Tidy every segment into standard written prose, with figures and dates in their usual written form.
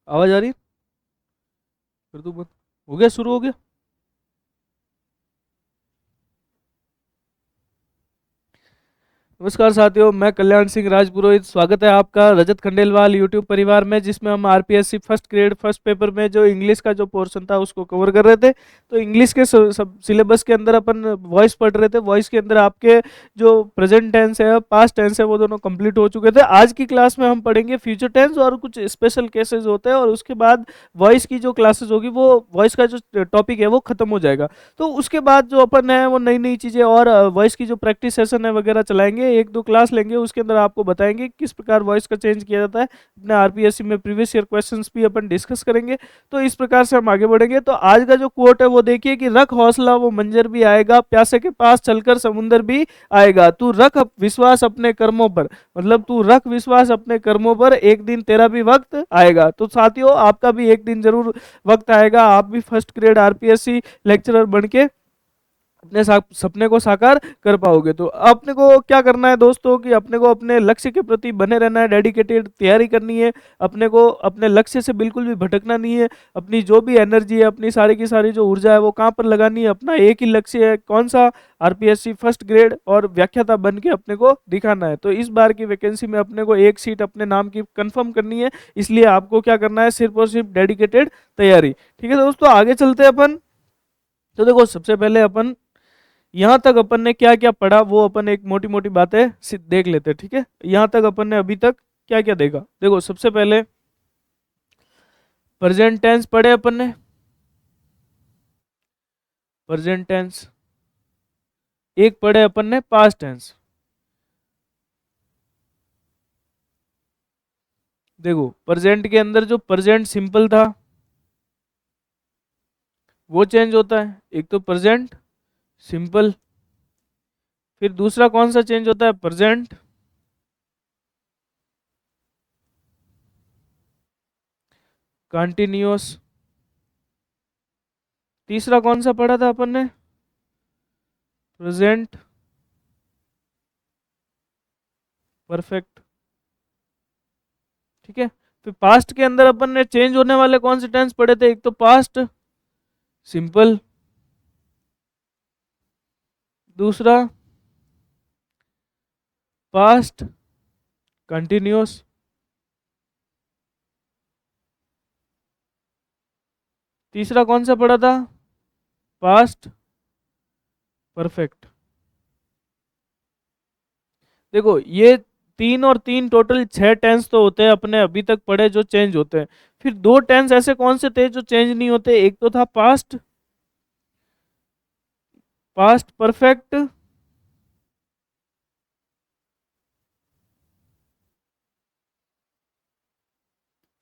आवाज आ रही है? फिर तो हो गया, शुरू हो गया। नमस्कार साथियों, मैं कल्याण सिंह राजपुरोहित। स्वागत है आपका रजत खंडेलवाल यूट्यूब परिवार में, जिसमें हम RPSC first grade first paper में जो इंग्लिश का जो पोर्शन था उसको कवर कर रहे थे। तो इंग्लिश के सब सिलेबस के अंदर अपन वॉइस पढ़ रहे थे। वॉइस के अंदर आपके जो प्रेजेंट टेंस है, पास्ट टेंस है, वो दोनों कंप्लीट हो चुके थे। आज की क्लास में हम पढ़ेंगे फ्यूचर टेंस और कुछ स्पेशल केसेस होते हैं, और उसके बाद वॉइस की जो क्लासेस होगी, वो वॉइस का जो टॉपिक है वो खत्म हो जाएगा। तो उसके बाद जो अपन है वो नई नई चीज़ें और वॉइस की जो प्रैक्टिस सेशन है वगैरह चलाएंगे, एक दो क्लास लेंगे, उसके अंदर आपको बताएंगे किस प्रकार वॉइस का चेंज किया जाता है। अपने आरपीएससी में प्रीवियस ईयर क्वेश्चंस भी अपन डिस्कस करेंगे। तो इस प्रकार से हम आगे बढ़ेंगे। तो आज का जो कोट है वो देखिए कि रख हौसला वो मंजर भी आएगा, प्यासे के पास चलकर समुंदर भी आएगा, तू रख विश्वास अपने कर्मों पर। मतलब तू रख विश्वास अपने कर्मों पर, एक दिन तेरा भी वक्त आएगा। तो साथियों, आपका भी एक दिन जरूर वक्त आएगा, आप भी फर्स्ट ग्रेड आरपीएससी लेक्चरर बन के अपने सपने को साकार कर पाओगे। तो अपने को क्या करना है दोस्तों, कि अपने को अपने लक्ष्य के प्रति बने रहना है, डेडिकेटेड तैयारी करनी है। अपने को अपने लक्ष्य से बिल्कुल भी भटकना नहीं है। अपनी जो भी एनर्जी है, अपनी सारी की सारी जो ऊर्जा है, वो कहाँ पर लगानी है? अपना एक ही लक्ष्य है, कौन सा? आरपीएससी फर्स्ट ग्रेड और व्याख्याता बन के अपने को दिखाना है। तो इस बार की वैकेंसी में अपने को एक सीट अपने नाम की कंफर्म करनी है। इसलिए आपको क्या करना है? सिर्फ और सिर्फ डेडिकेटेड तैयारी। ठीक है दोस्तों, आगे चलते हैं अपन। तो देखो, सबसे पहले अपन यहाँ तक अपन ने क्या क्या पढ़ा वो अपन एक मोटी मोटी बातें देख लेते हैं। ठीक है, यहाँ तक अपन ने अभी तक क्या क्या देखा। देखो, सबसे पहले प्रेजेंट टेंस पढ़े अपन ने। प्रेजेंट टेंस एक पढ़े अपन ने, पास्ट टेंस। देखो, प्रेजेंट के अंदर जो प्रेजेंट सिंपल था वो चेंज होता है, एक तो प्रेजेंट सिंपल। फिर दूसरा कौन सा चेंज होता है? Present continuous. तीसरा कौन सा पढ़ा था अपन ने? Present perfect. ठीक है, फिर पास्ट के अंदर अपन ने चेंज होने वाले कौन से टेंस पढ़े थे? एक तो पास्ट सिंपल, दूसरा पास्ट कंटिन्यूअस, तीसरा कौन सा पढ़ा था? Past perfect. देखो, ये तीन और तीन टोटल छह टेंस तो होते हैं अपने अभी तक पढ़े जो चेंज होते हैं। फिर दो टेंस ऐसे कौन से थे जो चेंज नहीं होते? एक तो था पास्ट पास्ट परफेक्ट,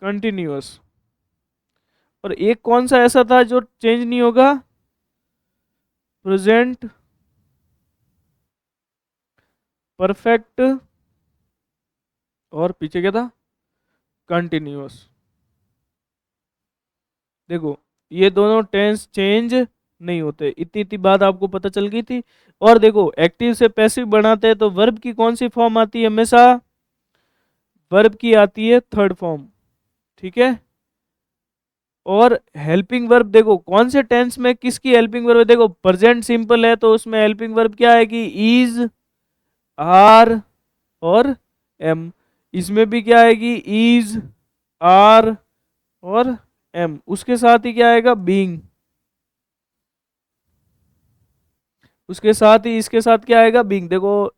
कंटिन्यूअस। और एक कौन सा ऐसा था जो चेंज नहीं होगा? प्रेजेंट परफेक्ट, और पीछे क्या था? कंटिन्यूअस। देखो, ये दोनों टेंस चेंज नहीं होते। इतनी इतनी बात आपको पता चल गई थी। और देखो, एक्टिव से पैसिव बनाते हैं तो वर्ब की कौन सी फॉर्म आती है? हमेशा वर्ब की आती है थर्ड फॉर्म। ठीक है, और हेल्पिंग वर्ब देखो कौन से टेंस में किसकी हेल्पिंग वर्ब है। देखो, प्रेजेंट सिंपल है तो उसमें हेल्पिंग वर्ब क्या आएगी? इज, आर और एम। इसमें भी क्या आएगी? इज, आर और एम। उसके साथ ही क्या आएगा? बीइंग। उसके साथ ही इसके साथ क्या आएगा? बीइंग। देखो,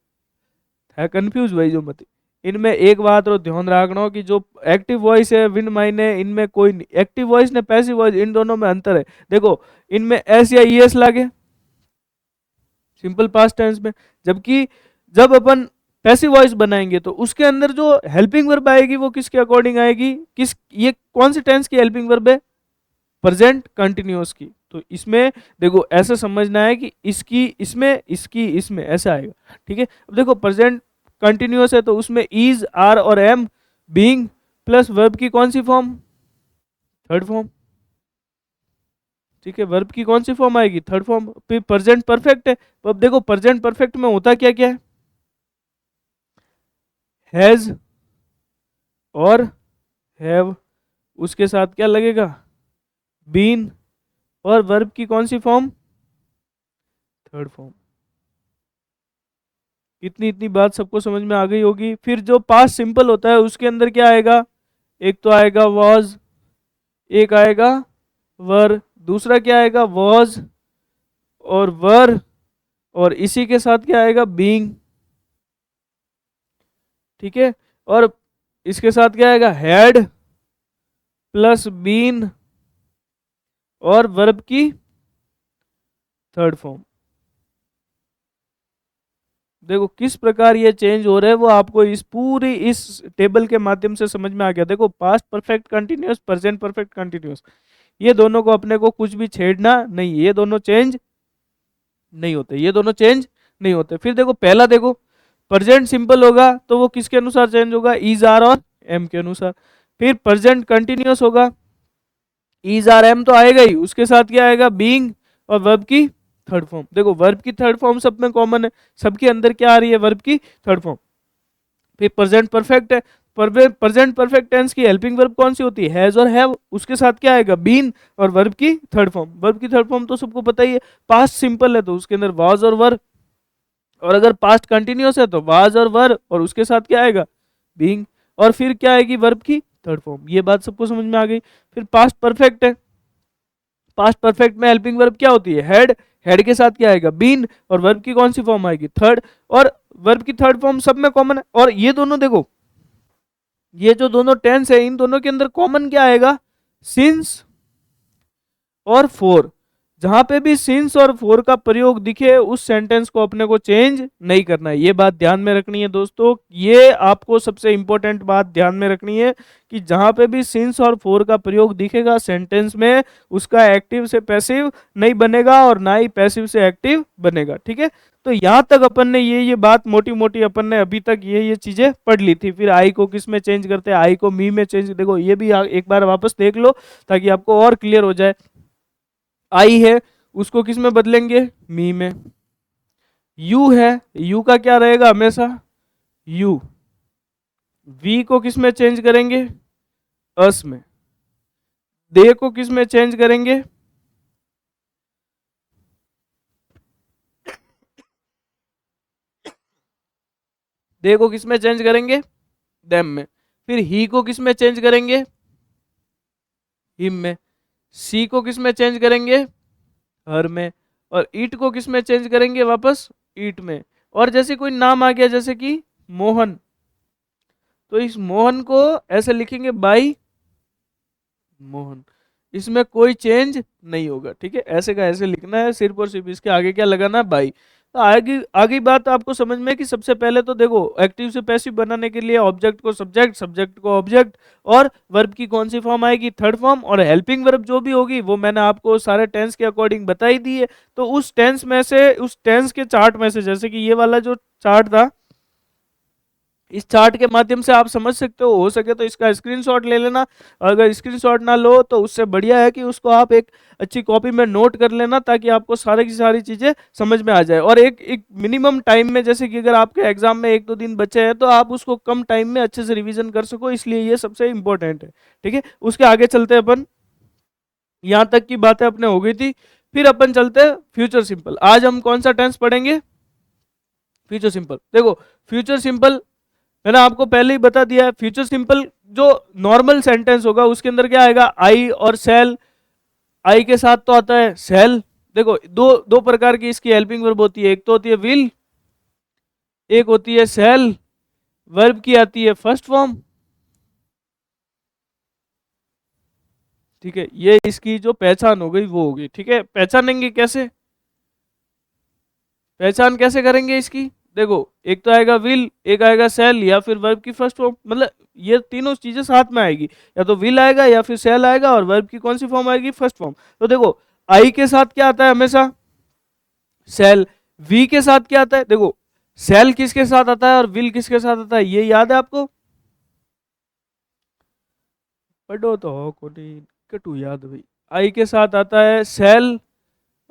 है कंफ्यूज भाई जो मत। इनमें एक बात और ध्यान रखना हो कि जो एक्टिव वॉइस है विन माइने इनमें कोई नहीं। एक्टिव वॉइस ने पैसिव वॉइस, इन दोनों में अंतर है। देखो, इनमें एस या ईएस लागे सिंपल पास्ट टेंस में, जबकि जब अपन पैसिव वॉइस बनाएंगे तो उसके अंदर जो हेल्पिंग वर्ब आएगी वो किसके अकॉर्डिंग आएगी? किस, ये कौन सी टेंस की हेल्पिंग वर्ब है? प्रेजेंट कंटिन्यूअस की। तो इसमें देखो, ऐसे समझना है कि इसकी इसमें, इसकी इसमें, ऐसा आएगा। ठीक है, अब देखो, प्रेजेंट कंटिन्यूअस है तो उसमें इज, आर और एम, बीइंग प्लस वर्ब की कौन सी फॉर्म? Third form. ठीक है, वर्ब की कौन सी फॉर्म आएगी? Third form. फिर प्रेजेंट परफेक्ट है, तो अब देखो प्रेजेंट परफेक्ट में होता क्या क्या है? हैज और हैव। उसके साथ क्या लगेगा, बीन, और वर्ब की कौन सी फॉर्म, थर्ड फॉर्म। इतनी इतनी बात सबको समझ में आ गई होगी। फिर जो पास्ट सिंपल होता है उसके अंदर क्या आएगा, एक तो आएगा वॉज, एक आएगा वर, दूसरा क्या आएगा वॉज और वर, और इसी के साथ क्या आएगा बीइंग। ठीक है, और इसके साथ क्या आएगा हैड प्लस बीन और वर्ब की थर्ड फॉर्म। देखो किस प्रकार ये चेंज हो रहा है वो आपको इस पूरी इस टेबल के माध्यम से समझ में आ गया। देखो past perfect continuous, present perfect continuous, ये दोनों को अपने को कुछ भी छेड़ना नहीं, ये दोनों चेंज नहीं होते, ये दोनों चेंज नहीं होते। फिर देखो पहला देखो प्रेजेंट सिंपल होगा तो वो किसके अनुसार चेंज होगा, इज आर और एम के अनुसार। फिर प्रेजेंट कंटिन्यूअस होगा, इज आर एम तो आएगा ही, उसके साथ क्या आएगा बीइंग और वर्ब की थर्ड फॉर्म। देखो वर्ब की थर्ड फॉर्म सब में कॉमन है, सबके अंदर क्या आ रही है वर्ब की थर्ड फॉर्म। फिर प्रेजेंट परफेक्ट है, प्रेजेंट परफेक्ट टेंस की हेल्पिंग वर्ब कौन सी होती है, हैज और हैव, उसके साथ क्या आएगा बीन और वर्ब की थर्ड फॉर्म। वर्ब की थर्ड फॉर्म तो सबको पता ही है, पास्ट सिंपल है तो उसके अंदर वाज और वर, और अगर पास्ट कंटिन्यूअस है तो वाज और वर और उसके साथ क्या आएगा बीइंग, और फिर क्या आएगी वर्ब की थर्ड फॉर्म। ये बात सबको समझ में आ गई। फिर पास्ट परफेक्ट है, पास्ट परफेक्ट में हेल्पिंग वर्ब क्या होती है हैड, हेड के साथ क्या आएगा बीन और वर्ब की कौन सी फॉर्म आएगी थर्ड, और वर्ब की थर्ड फॉर्म सब में कॉमन है। और ये दोनों देखो, ये जो दोनों टेंस है इन दोनों के अंदर कॉमन क्या आएगा, सिंस और फोर। जहां पे भी सिंस और फोर का प्रयोग दिखे उस सेंटेंस को अपने को चेंज नहीं करना है, ये बात ध्यान में रखनी है दोस्तों। ये आपको सबसे इंपॉर्टेंट बात ध्यान में रखनी है कि जहां पे भी सिंस और फोर का प्रयोग दिखेगा सेंटेंस में, उसका एक्टिव से पैसिव नहीं बनेगा और ना ही पैसिव से एक्टिव बनेगा। ठीक है, तो यहाँ तक अपन ने ये बात मोटी मोटी अपन ने अभी तक ये चीजें पढ़ ली थी। फिर आई को किस में चेंज करते हैं, आई को मी में चेंज, देखो ये भी एक बार वापस देख लो ताकि आपको और क्लियर हो जाए। आई है उसको किस में बदलेंगे, मी में। यू है, यू का क्या रहेगा हमेशा यू। वी को किस में चेंज करेंगे, अस में। दे को किस में चेंज करेंगे, दे को किस में चेंज करेंगे, देम में। फिर ही को किस में चेंज करेंगे, हिम में। सी को किस में चेंज करेंगे, हर में। और ईट को किस में चेंज करेंगे वापस, ईट में। और जैसे कोई नाम आ गया जैसे कि मोहन, तो इस मोहन को ऐसे लिखेंगे बाई मोहन, इसमें कोई चेंज नहीं होगा। ठीक है, ऐसे का ऐसे लिखना है, सिर्फ और सिर्फ इसके आगे क्या लगाना है बाई। तो आगे आगे बात आपको समझ में है कि सबसे पहले तो देखो एक्टिव से पैसिव बनाने के लिए ऑब्जेक्ट को सब्जेक्ट, सब्जेक्ट को ऑब्जेक्ट, और वर्ब की कौन सी फॉर्म आएगी थर्ड फॉर्म, और हेल्पिंग वर्ब जो भी होगी वो मैंने आपको सारे टेंस के अकॉर्डिंग बताई दी है। तो उस टेंस में से, उस टेंस के चार्ट में से, जैसे कि ये वाला जो चार्ट था, इस चार्ट के माध्यम से आप समझ सकते हो सके तो इसका स्क्रीनशॉट ले लेना। अगर स्क्रीनशॉट ना लो तो उससे बढ़िया है कि उसको आप एक अच्छी कॉपी में नोट कर लेना ताकि आपको सारी की सारी चीज़ें समझ में आ जाए। और एक एक मिनिमम टाइम में, जैसे कि अगर आपके एग्जाम में एक दो दिन बचे हैं तो आप उसको कम टाइम में अच्छे से रिविजन कर सको, इसलिए ये सबसे इंपॉर्टेंट है। ठीक है, उसके आगे चलते हैं अपन, यहाँ तक की बातें अपने हो गई थी। फिर अपन चलते हैं फ्यूचर सिंपल। आज हम कौन सा टेंस पढ़ेंगे, फ्यूचर सिंपल। देखो फ्यूचर सिंपल मैंने आपको पहले ही बता दिया है, फ्यूचर सिंपल जो नॉर्मल सेंटेंस होगा उसके अंदर क्या आएगा, आई और सेल। आई के साथ तो आता है सेल। देखो दो दो प्रकार की इसकी हेल्पिंग वर्ब होती है, एक तो होती है विल, एक होती है सेल। वर्ब की आती है फर्स्ट फॉर्म। ठीक है, ये इसकी जो पहचान हो गई वो होगी। ठीक है, पहचानेंगे कैसे, पहचान कैसे करेंगे इसकी, देखो एक तो आएगा विल, एक आएगा सेल, या फिर वर्ब की फर्स्ट फॉर्म, मतलब ये तीनों चीजें साथ में आएगी, या तो विल आएगा या फिर सेल आएगा और वर्ब की कौन सी फॉर्म आएगी, फर्स्ट फॉर्म। तो देखो आई के साथ क्या आता है हमेशा, सेल। वी के साथ क्या आता है, देखो सेल किसके साथ आता है और विल किसके साथ आता है, ये याद है आपको, पढ़ो तो हो कोटी कटू याद भाई। आई के साथ आता है सेल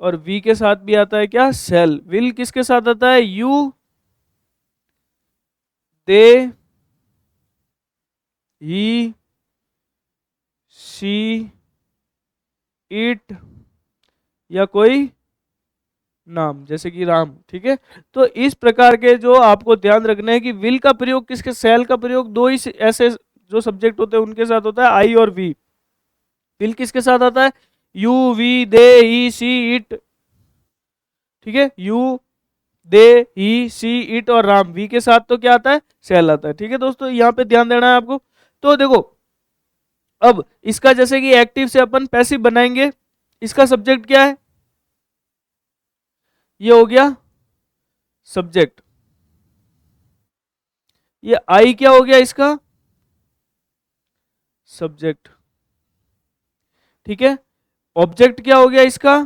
और वी के साथ भी आता है क्या, सेल। विल किसके साथ आता है, you, they, he, see it या कोई नाम, जैसे कि राम। ठीक है, तो इस प्रकार के जो आपको ध्यान रखना है कि विल का प्रयोग किसके, सेल का प्रयोग दो ही ऐसे जो सब्जेक्ट होते हैं उनके साथ होता है, आई और वी। विल किसके साथ आता है, you we they he see it. ठीक है, you they he see it और राम, वी के साथ तो क्या आता है, सेल आता है। ठीक है दोस्तों, यहाँ पे ध्यान देना है आपको। तो देखो, अब इसका जैसे कि एक्टिव से अपन पैसिव बनाएंगे, इसका सब्जेक्ट क्या है, ये हो गया सब्जेक्ट, ये आई क्या हो गया इसका, सब्जेक्ट। ठीक है, ऑब्जेक्ट क्या हो गया इसका,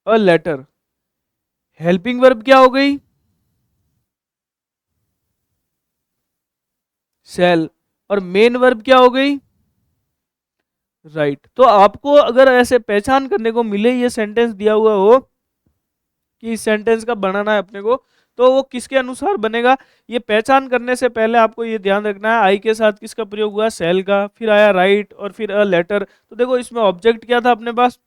अ लेटर। हेल्पिंग वर्ब क्या हो गई, सेल। और मेन वर्ब क्या हो गई, राइट। तो आपको अगर ऐसे पहचान करने को मिले, ये सेंटेंस दिया हुआ हो कि इस सेंटेंस का बनाना है अपने को, तो वो किसके अनुसार बनेगा, ये पहचान करने से पहले आपको ये ध्यान रखना है आई के साथ किसका प्रयोग हुआ, सेल का, फिर आया राइट और फिर अ लेटर। तो देखो इसमें ऑब्जेक्ट क्या था अपने पास,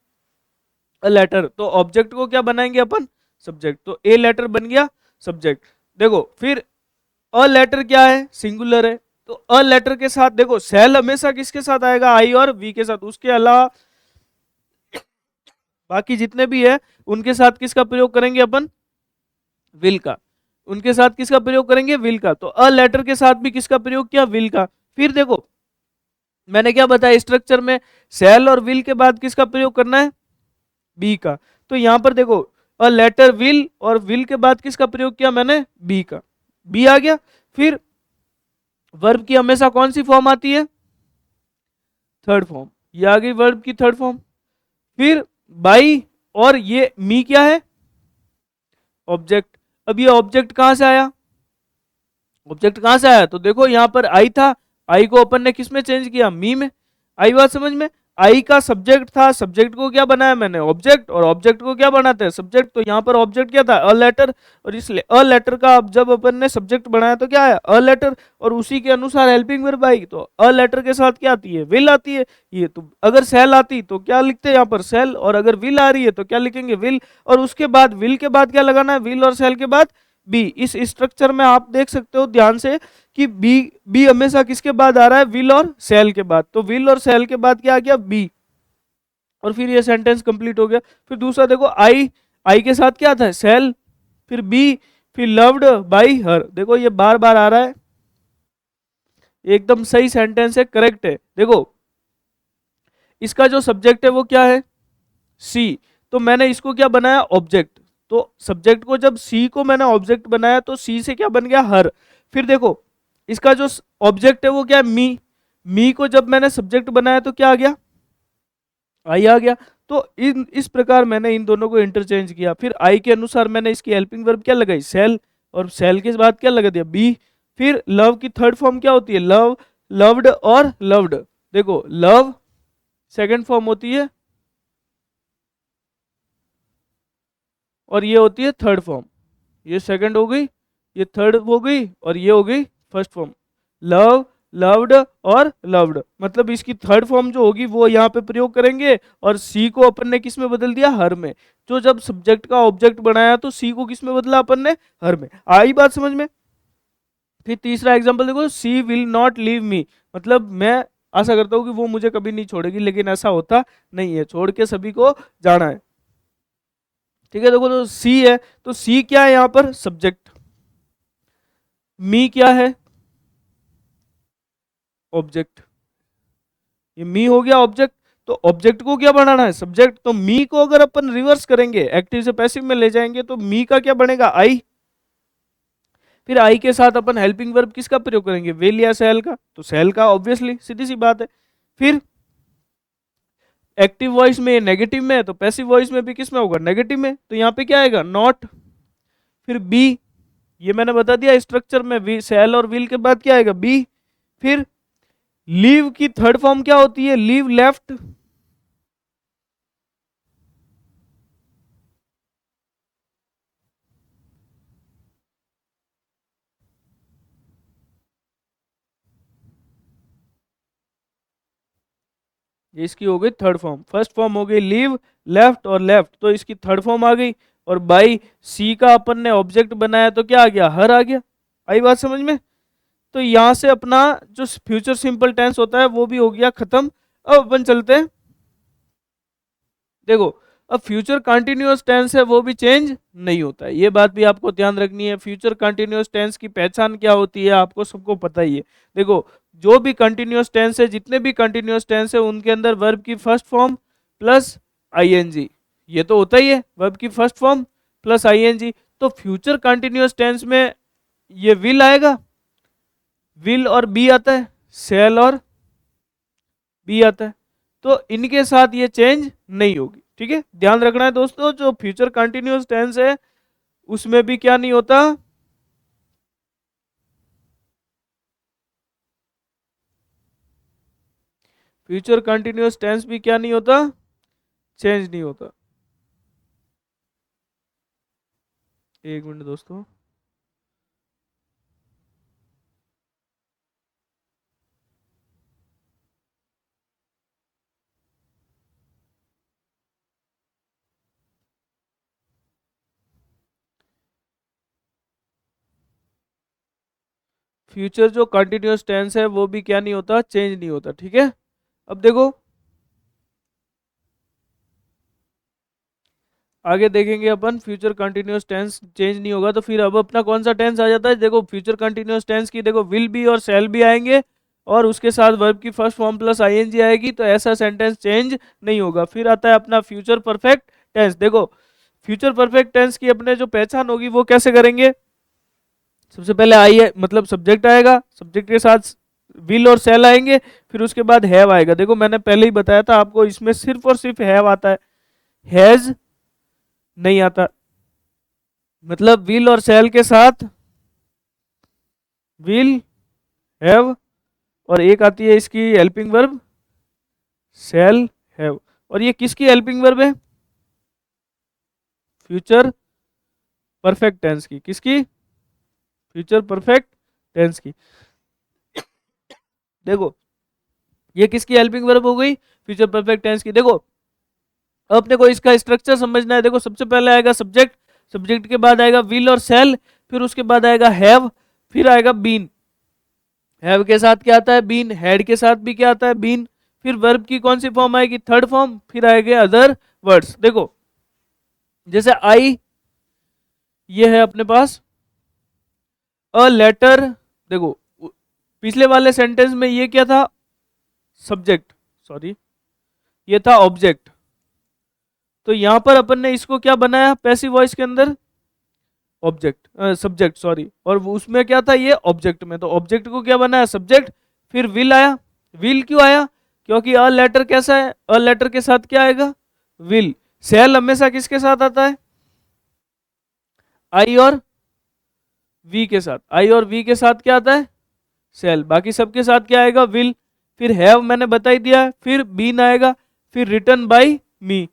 अ लेटर, तो ऑब्जेक्ट को क्या बनाएंगे अपन, सब्जेक्ट, तो ए लेटर बन गया सब्जेक्ट। देखो फिर अ लेटर क्या है, सिंगुलर है, तो अ लेटर के साथ देखो सेल हमेशा किसके साथ आएगा, आई और वी के साथ, उसके अलावा बाकी जितने भी है उनके साथ किसका प्रयोग करेंगे अपन, विल का। उनके साथ किसका प्रयोग करेंगे, विल का। तो अ लेटर के साथ भी किसका प्रयोग किया, विल का। फिर देखो मैंने क्या बताया स्ट्रक्चर में, सेल और विल के बाद किसका प्रयोग करना है, बी का। तो यहां पर देखो अ लेटर विल, और विल के बाद किसका प्रयोग किया मैंने, बी का, बी आ गया। फिर वर्ब की हमेशा कौन सी फॉर्म आती है, थर्ड फॉर्म, ये आ गई वर्ब की थर्ड फॉर्म। फिर बाई, और ये मी क्या है, ऑब्जेक्ट। अब ये ऑब्जेक्ट कहां से आया, ऑब्जेक्ट कहां से आया, तो देखो यहां पर आई था, आई को अपन ने किस में चेंज किया, मी में। आई बात समझ में, आई का सब्जेक्ट था, सब्जेक्ट को क्या बनाया मैंने, ऑब्जेक्ट, और ऑब्जेक्ट को क्या बनाते हैं, सब्जेक्ट। तो यहाँ पर ऑब्जेक्ट क्या था, अ लेटर, और इसलिए अ लेटर का अब जब अपन ने सब्जेक्ट बनाया तो क्या आया, अ लेटर, और उसी के अनुसार हेल्पिंग वर्ब आई, तो अ लेटर के साथ क्या आती है, विल आती है। ये तो अगर सेल आती तो क्या लिखते हैं यहाँ पर, सेल, और अगर विल आ रही है तो क्या लिखेंगे, विल। और उसके बाद विल के बाद क्या लगाना है, विल और सेल के बाद बी। इस स्ट्रक्चर में आप देख सकते हो ध्यान से कि बी, बी हमेशा किसके बाद आ रहा है, विल और सेल के बाद। तो विल और सेल के बाद क्या आ गया, बी, और फिर ये सेंटेंस कंप्लीट हो गया। फिर दूसरा देखो आई, आई के साथ क्या आता है, सेल, फिर बी, फिर लव्ड बाई हर। देखो ये बार बार आ रहा है, एकदम सही सेंटेंस है, करेक्ट है। देखो इसका जो सब्जेक्ट है वो क्या है, सी, तो मैंने इसको क्या बनाया, ऑब्जेक्ट। तो सब्जेक्ट को जब सी को मैंने ऑब्जेक्ट बनाया तो सी से क्या बन गया, हर। फिर देखो इसका जो ऑब्जेक्ट है वो क्या है, मी को जब मैंने सब्जेक्ट बनाया तो क्या आ गया, आई आ गया। तो इन इस प्रकार मैंने इन दोनों को इंटरचेंज किया। फिर आई के अनुसार मैंने इसकी हेल्पिंग वर्ब क्या लगाई, सेल, और सेल के बाद क्या लगा दिया, बी। फिर लव की थर्ड फॉर्म क्या होती है, लव, लव्ड और लव्ड। देखो लव सेकंड फॉर्म होती है, और ये होती है थर्ड फॉर्म। ये सेकंड हो गई, ये थर्ड हो गई, और ये हो गई फर्स्ट फॉर्म। लव, लव्ड और लव्ड, मतलब इसकी थर्ड फॉर्म जो होगी वो यहाँ पे प्रयोग करेंगे, और सी को अपन ने किस में बदल दिया, हर में। जो जब सब्जेक्ट का ऑब्जेक्ट बनाया तो सी को किस में बदला अपन ने, हर में। आई बात समझ में। फिर तीसरा एग्जांपल देखो, सी विल नॉट लीव मी, मतलब मैं आशा करता हूँ कि वो मुझे कभी नहीं छोड़ेगी, लेकिन ऐसा होता नहीं है, छोड़ के सभी को जाना है। ठीक है, देखो तो सी है, तो सी क्या है यहाँ पर, सब्जेक्ट। मी क्या है, ऑब्जेक्ट। ये मी हो गया ऑब्जेक्ट। तो ऑब्जेक्ट को क्या बनाना है, सब्जेक्ट। तो मी को अगर अपन रिवर्स करेंगे, एक्टिव से पैसिव में ले जाएंगे, तो मी का क्या बनेगा, आई। फिर आई के साथ अपन हेल्पिंग वर्ब किसका प्रयोग करेंगे, विल या सेल का, तो सेल का, ऑब्वियसली सीधी सी बात है। फिर एक्टिव वॉइस में नेगेटिव में है, तो पैसिव वॉइस में भी किस में होगा, नेगेटिव में, तो यहाँ पे क्या आएगा, नॉट। फिर बी, ये मैंने बता दिया स्ट्रक्चर में, वी सेल और विल के बाद क्या आएगा, बी। फिर लीव की थर्ड फॉर्म क्या होती है, लीव, लेफ्ट। ये इसकी हो गई थर्ड फॉर्म। फर्स्ट फॉर्म हो गई लीव, लेफ्ट और लेफ्ट, तो इसकी थर्ड फॉर्म आ गई। और बाई सी का अपन ने ऑब्जेक्ट बनाया तो क्या आ गया, हर आ गया। आई बात समझ में? तो यहां से अपना जो फ्यूचर सिंपल टेंस होता है वो भी हो गया खत्म। अब अपन चलते हैं, देखो अब फ्यूचर कंटिन्यूअस टेंस है वो भी चेंज नहीं होता है, ये बात भी आपको ध्यान रखनी है। फ्यूचर कंटिन्यूअस टेंस की पहचान क्या होती है आपको सबको पता ही है। देखो जो भी कंटिन्यूअस टेंस है, जितने भी कंटिन्यूअस टेंस है, उनके अंदर वर्ब की फर्स्ट फॉर्म प्लस आईएनजी, ये तो होता ही है, वर्ब की फर्स्ट फॉर्म प्लस आईएनजी। तो फ्यूचर कंटिन्यूअस टेंस में ये विल आएगा, विल और बी आता है, सेल और बी आता है, तो इनके साथ ये चेंज नहीं होगी। ठीक है, ध्यान रखना है दोस्तों, जो फ्यूचर कंटिन्यूअस टेंस है उसमें भी क्या नहीं होता, फ्यूचर कंटिन्यूअस टेंस भी क्या नहीं होता, चेंज नहीं होता। एक मिनट दोस्तों, फ्यूचर जो कंटिन्यूअस टेंस है वो भी क्या नहीं होता, चेंज नहीं होता। ठीक है, अब देखो आगे देखेंगे अपन, फ्यूचर कंटिन्यूअस टेंस चेंज नहीं होगा तो फिर अब अपना कौन सा टेंस आ जाता है। देखो फ्यूचर कंटिन्यूअस टेंस की देखो विल भी और शैल भी आएंगे और उसके साथ वर्ब की फर्स्ट फॉर्म प्लस आईएनजी आएगी, तो ऐसा सेंटेंस चेंज नहीं होगा। फिर आता है अपना फ्यूचर परफेक्ट टेंस। देखो फ्यूचर परफेक्ट टेंस की अपने जो पहचान होगी वो कैसे करेंगे, सबसे पहले आई है मतलब सब्जेक्ट आएगा, सब्जेक्ट के साथ विल और सेल आएंगे, फिर उसके बाद हैव आएगा। देखो मैंने पहले ही बताया था आपको, इसमें सिर्फ और सिर्फ हैव आता है, हैज नहीं आता। मतलब विल और सेल के साथ विल, हैव, और एक आती है इसकी हेल्पिंग वर्ब सेल हैव। और ये किसकी हेल्पिंग वर्ब है, फ्यूचर परफेक्ट टेंस की। किसकी, फ्यूचर परफेक्ट टेंस की। देखो ये किसकी हेल्पिंग वर्ब हो गई, फ्यूचर परफेक्ट टेंस की। देखो अब अपने को इसका स्ट्रक्चर समझना है। देखो सबसे पहले आएगा सब्जेक्ट, सब्जेक्ट के बाद आएगा विल और सेल, फिर उसके बाद आएगा हैव, फिर आएगा बीन। हैव के साथ क्या आता है, बीन। हैड के साथ भी क्या आता है, बीन। फिर वर्ब की कौन सी फॉर्म आएगी, थर्ड फॉर्म। फिर आएंगे अदर वर्ड्स। देखो जैसे आई, ये है अपने पास अ लेटर। देखो पिछले वाले सेंटेंस में ये क्या था, सब्जेक्ट, सॉरी ये था ऑब्जेक्ट। तो यहां पर अपन ने इसको क्या बनाया पैसिव वॉइस के अंदर, ऑब्जेक्ट, सब्जेक्ट सॉरी, और उसमें क्या था ये ऑब्जेक्ट में, तो ऑब्जेक्ट को क्या बनाया, सब्जेक्ट। फिर विल आया, विल क्यों आया, क्योंकि अ लेटर कैसा है, अ लेटर के साथ क्या आएगा, विल। सेल हमेशा किसके साथ आता है, आई और वी के साथ। आई और वी के साथ क्या आता है, सेल। बाकी सबके साथ क्या आएगा, विल। फिर हैव मैंने बता ही दिया। फिर बीन आएगा, फिर रिटर्न बाय मी।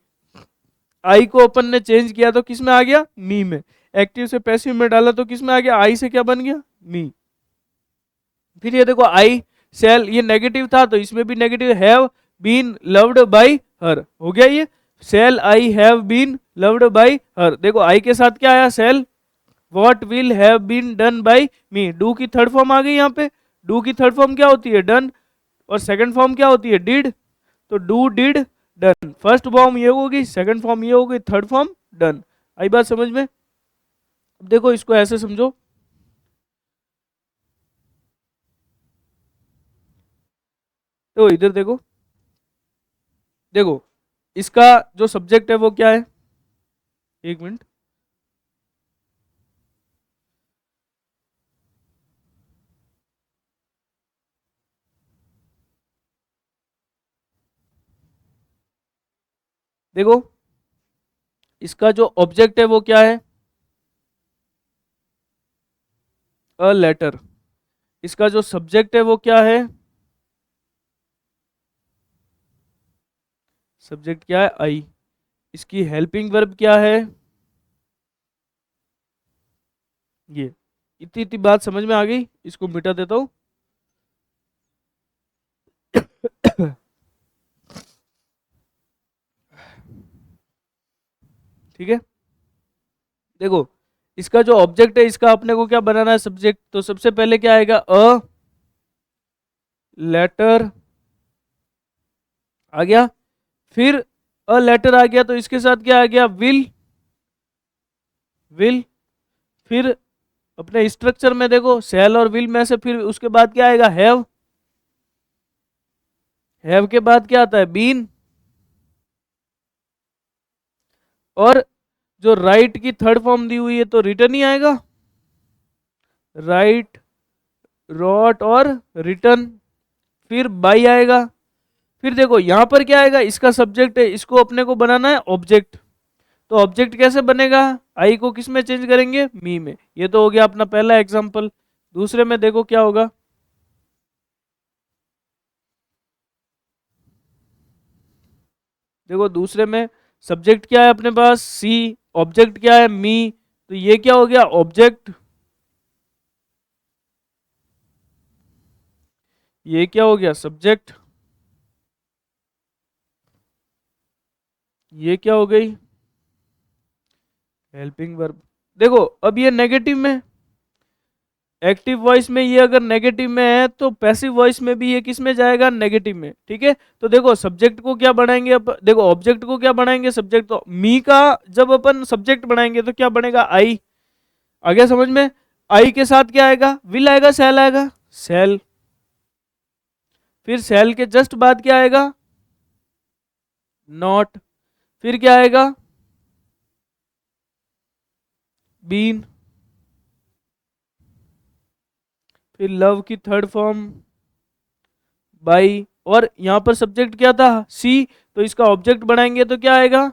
आई को अपन ने चेंज किया तो किस में आ गया, मी में। एक्टिव से पैसिव में डाला तो किस में आ गया, आई से क्या बन गया, मी। फिर ये देखो आई सेल, ये नेगेटिव था तो इसमें भी negative, have been loved by her, हो गया ये। Shall I have been loved by her. देखो आई के साथ क्या आया, shall. What will have been done by me, do की थर्ड फॉर्म आ गई यहाँ पे। डू की थर्ड फॉर्म क्या होती है, डन, और सेकंड फॉर्म क्या होती है, डिड। तो do did done, first form ये होगी, सेकंड फॉर्म ये होगी, थर्ड फॉर्म डन। आई बात समझ में? अब देखो इसको ऐसे समझो, तो इधर देखो, देखो इसका जो सब्जेक्ट है वो क्या है, एक मिनट, देखो इसका जो ऑब्जेक्ट है वो क्या है, अ लेटर। इसका जो सब्जेक्ट है वो क्या है, सब्जेक्ट क्या है, आई। इसकी हेल्पिंग वर्ब क्या है, ये। इतनी इतनी बात समझ में आ गई, इसको मिटा देता हूं। ठीक है। देखो इसका जो ऑब्जेक्ट है इसका अपने को क्या बनाना है, सब्जेक्ट। तो सबसे पहले क्या आएगा, अ लेटर आ गया। फिर अ लेटर आ गया तो इसके साथ क्या आ गया, विल। विल। फिर अपने स्ट्रक्चर में देखो शैल और विल में से फिर उसके बाद क्या आएगा, हैव। हैव के बाद क्या आता है, बीन। और जो राइट की थर्ड फॉर्म दी हुई है तो रिटर्न ही आएगा, राइट, रॉट और रिटर्न। फिर बाई आएगा। फिर देखो यहां पर क्या आएगा, इसका सब्जेक्ट है, इसको अपने को बनाना है ऑब्जेक्ट। तो ऑब्जेक्ट कैसे बनेगा, आई को किस में चेंज करेंगे, मी में। ये तो हो गया अपना पहला एग्जांपल। दूसरे में देखो क्या होगा, देखो दूसरे में सब्जेक्ट क्या है अपने पास, सी। ऑब्जेक्ट क्या है, मी। तो ये क्या हो गया, ऑब्जेक्ट। ये क्या हो गया, सब्जेक्ट। ये क्या हो गई, हेल्पिंग वर्ब। देखो अब ये नेगेटिव में, एक्टिव वॉइस में ये अगर नेगेटिव में है तो पैसिव वॉइस में भी ये किस में जाएगा, नेगेटिव में। ठीक है। तो देखो सब्जेक्ट को क्या बनाएंगे देखो ऑब्जेक्ट को क्या बनाएंगे, सब्जेक्ट। तो मी का जब अपन सब्जेक्ट बनाएंगे तो क्या बनेगा, आई। आ गया समझ में। आई के साथ क्या आएगा, विल आएगा, सेल आएगा, सेल। फिर सेल के जस्ट बाद क्या आएगा, नॉट। फिर क्या आएगा, बीन। फिर लव की थर्ड फॉर्म बाई। और यहां पर सब्जेक्ट क्या था, सी। तो इसका ऑब्जेक्ट बनाएंगे तो क्या आएगा,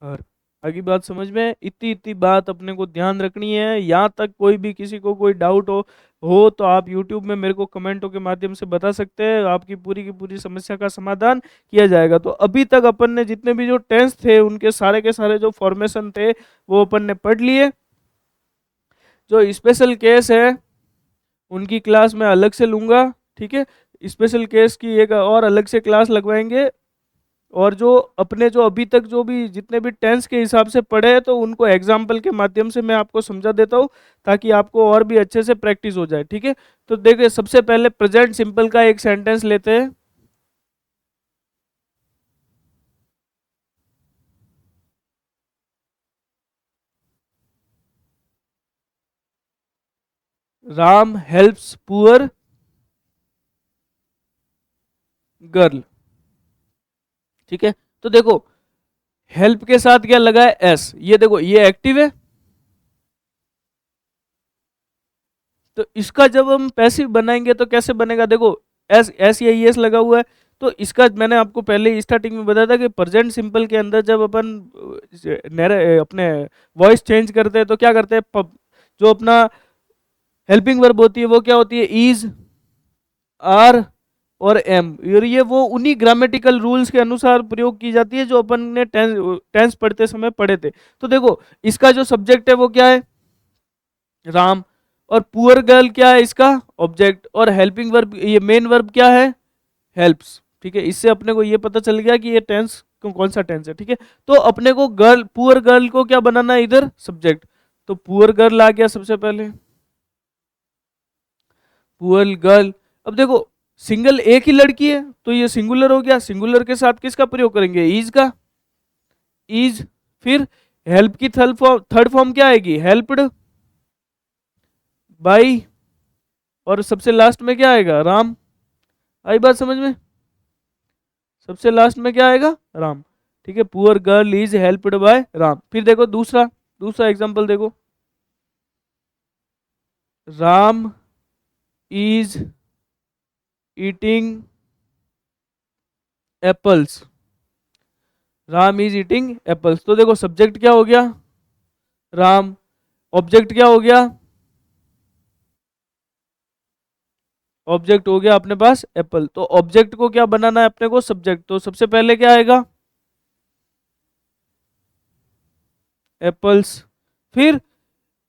हर। आगे बात समझ में, इतनी इतनी बात अपने को ध्यान रखनी है। यहाँ तक कोई भी किसी को कोई डाउट हो तो आप YouTube में मेरे को कमेंटों के माध्यम से बता सकते हैं, आपकी पूरी की पूरी समस्या का समाधान किया जाएगा। तो अभी तक अपन ने जितने भी जो टेंस थे उनके सारे के सारे जो फॉर्मेशन थे वो अपन ने पढ़ लिए। जो स्पेशल केस है उनकी क्लास मैं अलग से लूंगा। ठीक है। स्पेशल केस की एक और अलग से क्लास लगवाएंगे। और जो अपने जो अभी तक जो भी जितने भी टेंस के हिसाब से पढ़े हैं तो उनको एग्जाम्पल के माध्यम से मैं आपको समझा देता हूँ ताकि आपको और भी अच्छे से प्रैक्टिस हो जाए। ठीक है। तो देखिए सबसे पहले प्रेजेंट सिंपल का एक सेंटेंस लेते हैं। Ram helps poor girl. ठीक है। तो देखो हेल्प के साथ क्या लगा है, एस। ये देखो ये एक्टिव है। तो इसका जब हम पैसिव बनाएंगे तो कैसे बनेगा, देखो एस, एस या एस लगा हुआ है। तो इसका मैंने आपको पहले स्टार्टिंग में बताया था कि प्रेजेंट सिंपल के अंदर जब अपन अपने वॉइस चेंज करते हैं तो क्या करते हैं, जो अपना हेल्पिंग वर्ब होती है वो क्या होती है, इज, आर और एम। और ये वो उन्हीं ग्रामेटिकल रूल्स के अनुसार प्रयोग की जाती है जो अपन ने टेंस पढ़ते समय पढ़े थे। तो देखो इसका जो सब्जेक्ट है वो क्या है, राम। और पुअर गर्ल क्या है इसका ऑब्जेक्ट। और हेल्पिंग वर्ब, ये मेन वर्ब क्या है, हेल्प्स। ठीक है। इससे अपने को ये पता चल गया कि ये टेंस कौन सा टेंस है। ठीक है। तो अपने को गर्ल, पुअर गर्ल को क्या बनाना है, इधर सब्जेक्ट। तो पुअर गर्ल आ गया सबसे पहले, पुअर गर्ल। अब देखो सिंगल एक ही लड़की है तो ये सिंगुलर हो गया, सिंगुलर के साथ किसका प्रयोग करेंगे, इज का, इज। फिर हेल्प की थर्ड फॉर्म क्या आएगी, हेल्प्ड बाई। और सबसे लास्ट में क्या आएगा, राम। आई बात समझ में, सबसे लास्ट में क्या आएगा, राम। ठीक है। Poor girl is helped bye Ram. फिर देखो दूसरा, दूसरा एग्जांपल देखो, Ram is eating apples. Ram is eating apples. तो देखो सब्जेक्ट क्या हो गया, राम। ऑब्जेक्ट क्या हो गया, ऑब्जेक्ट हो गया अपने पास एप्पल। तो ऑब्जेक्ट को क्या बनाना है अपने को, सब्जेक्ट। तो सबसे पहले क्या आएगा, एप्पल्स। फिर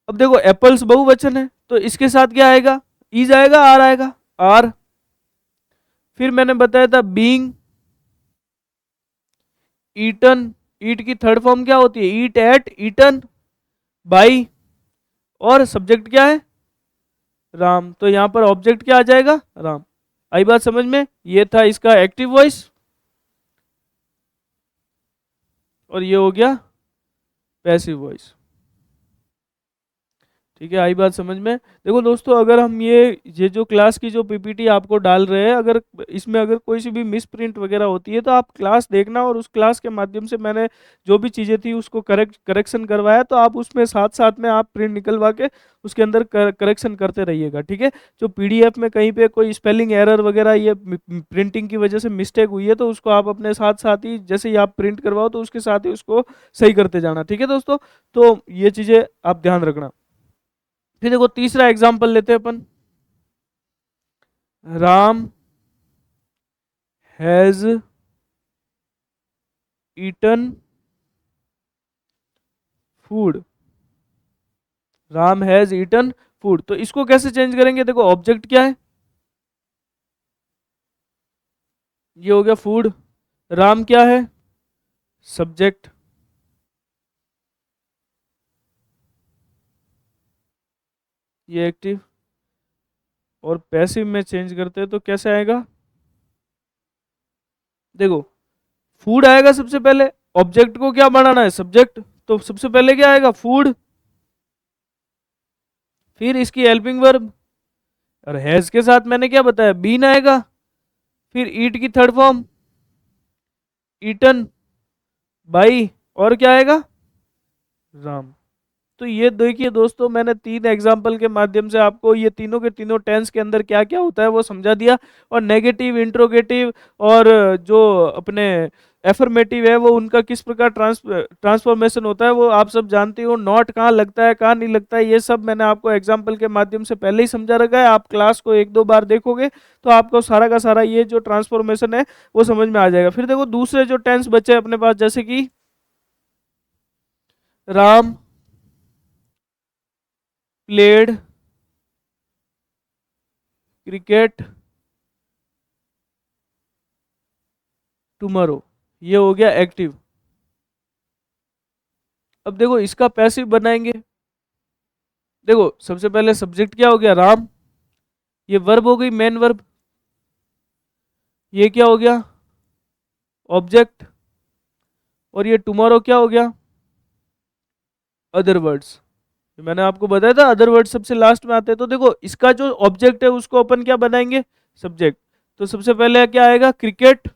अब देखो एप्पल्स बहुवचन है तो इसके साथ क्या आएगा, इज आएगा, आर आएगा, आर। फिर मैंने बताया था बीइंग ईटन, ईट की थर्ड फॉर्म क्या होती है? ईट, एट, ईटन, बाई, और सब्जेक्ट क्या है? राम। तो यहाँ पर ऑब्जेक्ट क्या आ जाएगा? राम। आई बात समझ में? ये था इसका एक्टिव वॉइस और ये हो गया पैसिव वॉइस। ठीक है, आई बात समझ में? देखो दोस्तों, अगर हम ये जो क्लास की जो पीपीटी आपको डाल रहे हैं, अगर इसमें अगर कोई सी भी मिस प्रिंट वगैरह होती है तो आप क्लास देखना, और उस क्लास के माध्यम से मैंने जो भी चीज़ें थी उसको करेक्शन करवाया, तो आप उसमें साथ साथ में आप प्रिंट निकलवा के उसके अंदर करेक्शन करते रहिएगा। ठीक है, जो पीडीएफ में कहीं पे कोई स्पेलिंग एरर वगैरह ये प्रिंटिंग की वजह से मिस्टेक हुई है तो उसको आप अपने साथ साथ ही जैसे ही आप प्रिंट करवाओ तो उसके साथ ही उसको सही करते जाना। ठीक है दोस्तों, तो ये चीज़ें आप ध्यान रखना। फिर देखो तीसरा एग्जाम्पल लेते हैं अपन। Ram has eaten food. Ram has eaten food, तो इसको कैसे चेंज करेंगे? देखो ऑब्जेक्ट क्या है? ये हो गया फूड। राम क्या है? सब्जेक्ट। ये एक्टिव। और पैसिव में चेंज करते हैं तो कैसे आएगा? देखो फूड आएगा सबसे पहले, ऑब्जेक्ट को क्या बनाना है? सब्जेक्ट। तो सबसे पहले क्या आएगा? फूड, फिर इसकी हेल्पिंग वर्ब, और हैज के साथ मैंने क्या बताया? बीन आएगा, फिर ईट की थर्ड फॉर्म ईटन बाई, और क्या आएगा? राम। तो ये देखिए दोस्तों, मैंने 3 एग्जाम्पल के माध्यम से आपको ये तीनों के तीनों टेंस के अंदर क्या क्या होता है वो समझा दिया। और नेगेटिव, इंट्रोगेटिव और जो अपने एफर्मेटिव है वो उनका किस प्रकार ट्रांसफॉर्मेशन होता है वो आप सब जानते हो। नॉट कहाँ लगता है, कहाँ नहीं लगता है, ये सब मैंने आपको एग्जाम्पल के माध्यम से पहले ही समझा रखा है। आप क्लास को 1-2 बार देखोगे तो आपको सारा का सारा ये जो ट्रांसफॉर्मेशन है वो समझ में आ जाएगा। फिर देखो दूसरे जो टेंस बचे अपने पास, जैसे कि राम प्लेड क्रिकेट टुमारो, ये हो गया एक्टिव। अब देखो इसका पैसिव बनाएंगे। देखो सबसे पहले सब्जेक्ट क्या हो गया? राम। ये वर्ब हो गई, मेन वर्ब। ये क्या हो गया? ऑब्जेक्ट। और ये टुमारो क्या हो गया? Other words. मैंने आपको बताया था अदर वर्ड्स सबसे लास्ट में आते हैं। तो देखो इसका जो ऑब्जेक्ट है उसको अपन क्या बनाएंगे? सब्जेक्ट। तो सबसे पहले क्या आएगा? क्रिकेट।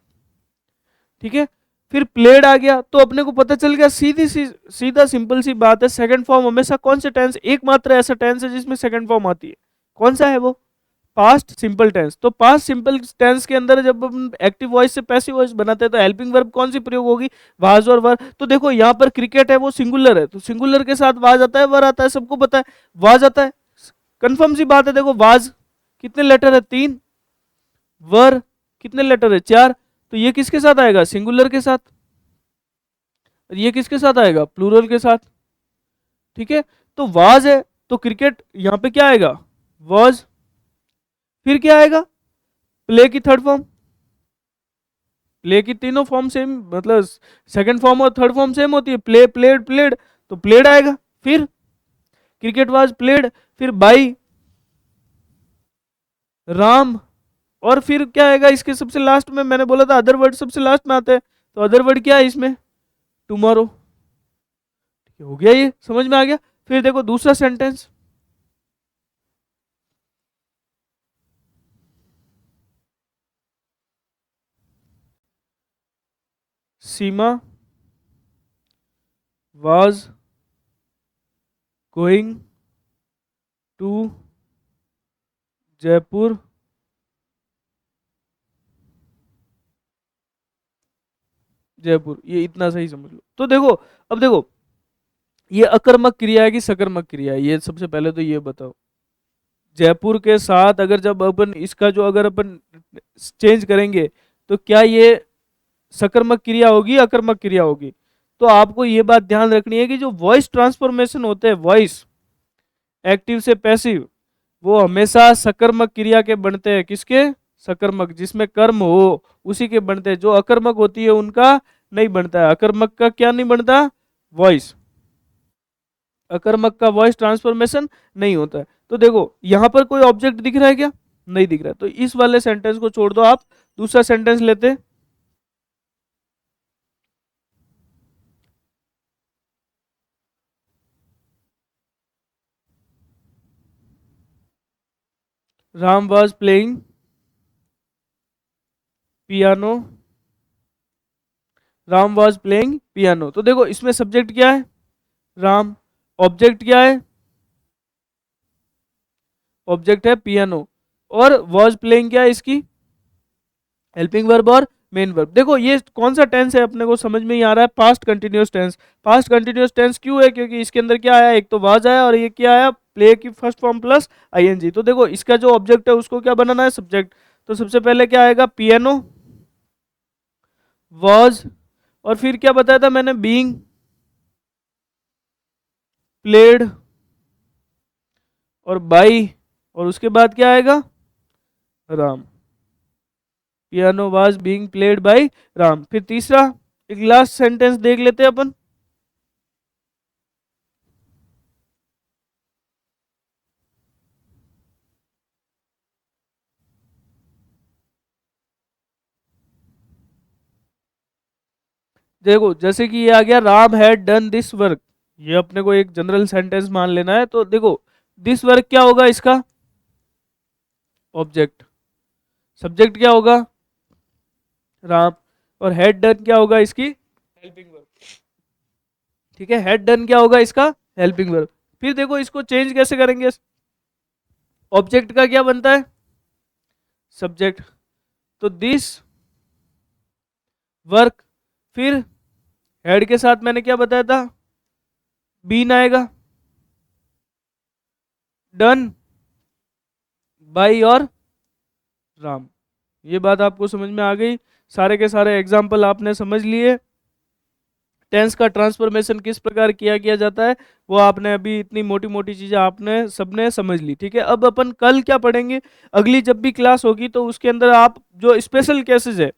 ठीक है, फिर प्लेड आ गया, तो अपने को पता चल गया सीधा सिंपल सी बात है, सेकंड फॉर्म हमेशा कौन से टेंस, एकमात्र ऐसा टेंस है जिसमें सेकंड फॉर्म आती है। कौन सा है वो? Past simple tense. तो पास्ट सिंपल टेंस के अंदर जब हम एक्टिव वॉइस से पैसिव वॉइस बनाते हैं तो हेल्पिंग वर्ब कौन सी प्रयोग होगी? वाज और वर। तो देखो यहाँ पर क्रिकेट है वो सिंगुलर है, तो सिंगुलर के साथ वाज आता है, वर आता है, सबको पता है वाज आता है, कंफर्म सी बात है। देखो वाज कितने लेटर है? 3। वर कितने लेटर है? 4। तो ये किसके साथ आएगा? सिंगुलर के साथ। ये किसके साथ आएगा? प्लूरल के साथ। ठीक है, तो वाज है तो क्रिकेट यहाँ पे क्या आएगा? वाज। फिर क्या आएगा? प्ले की थर्ड फॉर्म। प्ले की तीनों फॉर्म सेम, मतलब सेकंड फॉर्म और थर्ड फॉर्म सेम होती है। प्ले, प्लेड, प्लेड, तो प्लेड आएगा। फिर क्रिकेट वाज प्लेड, फिर बाई राम, और फिर क्या आएगा इसके सबसे लास्ट में? मैंने बोला था अदर वर्ड सबसे लास्ट में आते हैं, तो अदर वर्ड क्या है इसमें? टुमारो। हो गया, ये समझ में आ गया। फिर देखो दूसरा sentence, Seema was going to Jaipur Jaipur, ये इतना सही समझ लो। तो देखो अब देखो ये अकर्मक क्रिया है कि सकर्मक क्रिया है, ये सबसे पहले तो ये बताओ। जयपुर के साथ अगर जब अपन इसका जो अगर अपन चेंज करेंगे तो क्या ये सकर्मक क्रिया होगी, अकर्मक क्रिया होगी? तो आपको ये बात ध्यान रखनी है कि जो वॉइस ट्रांसफॉर्मेशन होते हैं, वॉइस एक्टिव से पैसिव, वो हमेशा सकर्मक क्रिया के बनते हैं। किसके? सकर्मक, जिसमें कर्म हो उसी के बनते हैं। जो अकर्मक होती है उनका नहीं बनता है। अकर्मक का क्या नहीं बनता? वॉइस। अकर्मक का वॉइस ट्रांसफॉर्मेशन नहीं होता है। तो देखो यहाँ पर कोई ऑब्जेक्ट दिख रहा है क्या? नहीं दिख रहा है। तो इस वाले सेंटेंस को छोड़ दो आप, दूसरा सेंटेंस लेते हैं। Ram was playing piano. Ram was playing piano. तो देखो इसमें सब्जेक्ट क्या है? राम। ऑब्जेक्ट क्या है? ऑब्जेक्ट है पियानो। और वॉज प्लेइंग क्या है इसकी? हेल्पिंग वर्ब और मेन वर्ब। देखो ये कौन सा टेंस है अपने को समझ में ही आ रहा है, past continuous tense. Past continuous tense क्यों है? क्योंकि इसके अंदर क्या आया? एक तो वाज आया और ये क्या आया? प्ले की फर्स्ट फॉर्म प्लस आईएनजी। तो देखो इसका जो ऑब्जेक्ट है उसको क्या बनाना है? सब्जेक्ट। तो सबसे पहले क्या आएगा? पियानो, वॉज, और फिर क्या बताया था मैंने? बीइंग प्लेड और बाई, और उसके बाद क्या आएगा? Ram. Piano was being played by Ram. फिर तीसरा, एक लास्ट सेंटेंस देख लेते हैं अपन। देखो जैसे कि ये आ गया, Ram had done this work. ये अपने को एक जनरल सेंटेंस मान लेना है। तो देखो दिस वर्क क्या होगा इसका? ऑब्जेक्ट। सब्जेक्ट क्या होगा? राम। और हैड डन क्या होगा इसकी? Helping verb. ठीक है, हैड डन क्या होगा इसका? Helping verb. फिर देखो इसको चेंज कैसे करेंगे? ऑब्जेक्ट का क्या बनता है? सब्जेक्ट। तो दिस वर्क, फिर हेड के साथ मैंने क्या बताया था? बीन आएगा, डन बाई और राम। ये बात आपको समझ में आ गई? सारे के सारे एग्जाम्पल आपने समझ लिए। टेंस का ट्रांसफॉर्मेशन किस प्रकार किया जाता है वो आपने अभी इतनी मोटी मोटी चीजें आपने सबने समझ ली। ठीक है, अब अपन कल क्या पढ़ेंगे? अगली जब भी क्लास होगी तो उसके अंदर आप जो स्पेशल केसेस है,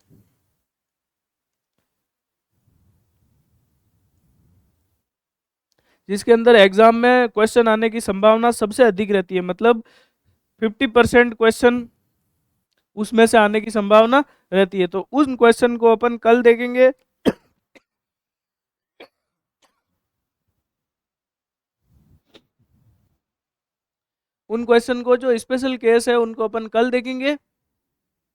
जिसके अंदर एग्जाम में क्वेश्चन आने की संभावना सबसे अधिक रहती है, मतलब 50% क्वेश्चन उसमें से आने की संभावना रहती है, तो उन क्वेश्चन को अपन कल देखेंगे। उन क्वेश्चन को जो स्पेशल केस है उनको अपन कल देखेंगे।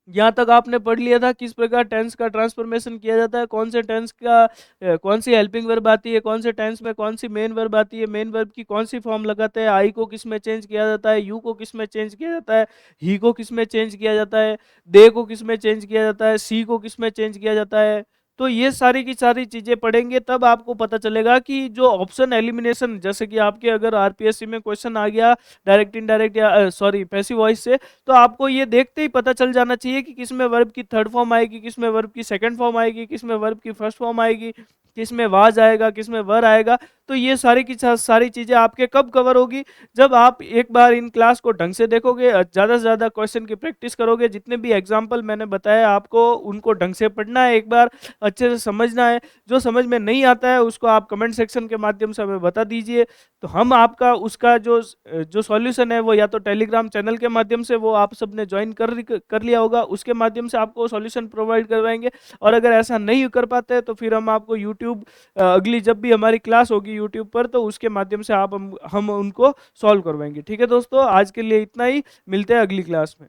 यहाँ तक आपने पढ़ लिया था किस प्रकार टेंस का ट्रांसफॉर्मेशन किया जाता है, कौन से टेंस का कौन सी हेल्पिंग वर्ब आती है, कौन से टेंस में कौन सी मेन वर्ब आती है, मेन वर्ब की कौन सी फॉर्म लगाते हैं, आई को किस में चेंज किया जाता है, यू को किस में चेंज किया जाता है, ही को किस में चेंज किया जाता है, दे को किस में चेंज किया जाता है, सी को किस में चेंज किया जाता है। तो ये सारी की सारी चीजें पढ़ेंगे तब आपको पता चलेगा कि जो ऑप्शन एलिमिनेशन, जैसे कि आपके अगर आरपीएससी में क्वेश्चन आ गया डायरेक्ट इनडायरेक्ट या सॉरी पैसिव वॉइस से, तो आपको ये देखते ही पता चल जाना चाहिए कि किस में वर्ब की थर्ड फॉर्म आएगी, किस में वर्ब की सेकंड फॉर्म आएगी, किस में वर्ब की फर्स्ट फॉर्म आएगी, किस में वाज आएगा, किस में वर आएगा। तो ये सारी की सारी चीजें आपके कब कवर होगी? जब आप एक बार इन क्लास को ढंग से देखोगे, ज़्यादा से ज़्यादा क्वेश्चन की प्रैक्टिस करोगे, जितने भी एग्जाम्पल मैंने बताया आपको उनको ढंग से पढ़ना है, एक बार अच्छे से समझना है। जो समझ में नहीं आता है उसको आप कमेंट सेक्शन के माध्यम से हमें बता दीजिए, तो हम आपका उसका जो सॉल्यूशन है वो या तो टेलीग्राम चैनल के माध्यम से, वो आप सबने ज्वाइन कर लिया होगा, उसके माध्यम से आपको सॉल्यूशन प्रोवाइड करवाएंगे। और अगर ऐसा नहीं कर पाते तो फिर हम आपको यूट्यूब अगली जब भी हमारी क्लास होगी यूट्यूब पर तो उसके माध्यम से हम उनको सॉल्व करवाएंगे। ठीक है दोस्तों, आज के लिए इतना ही, मिलते हैं अगली क्लास में।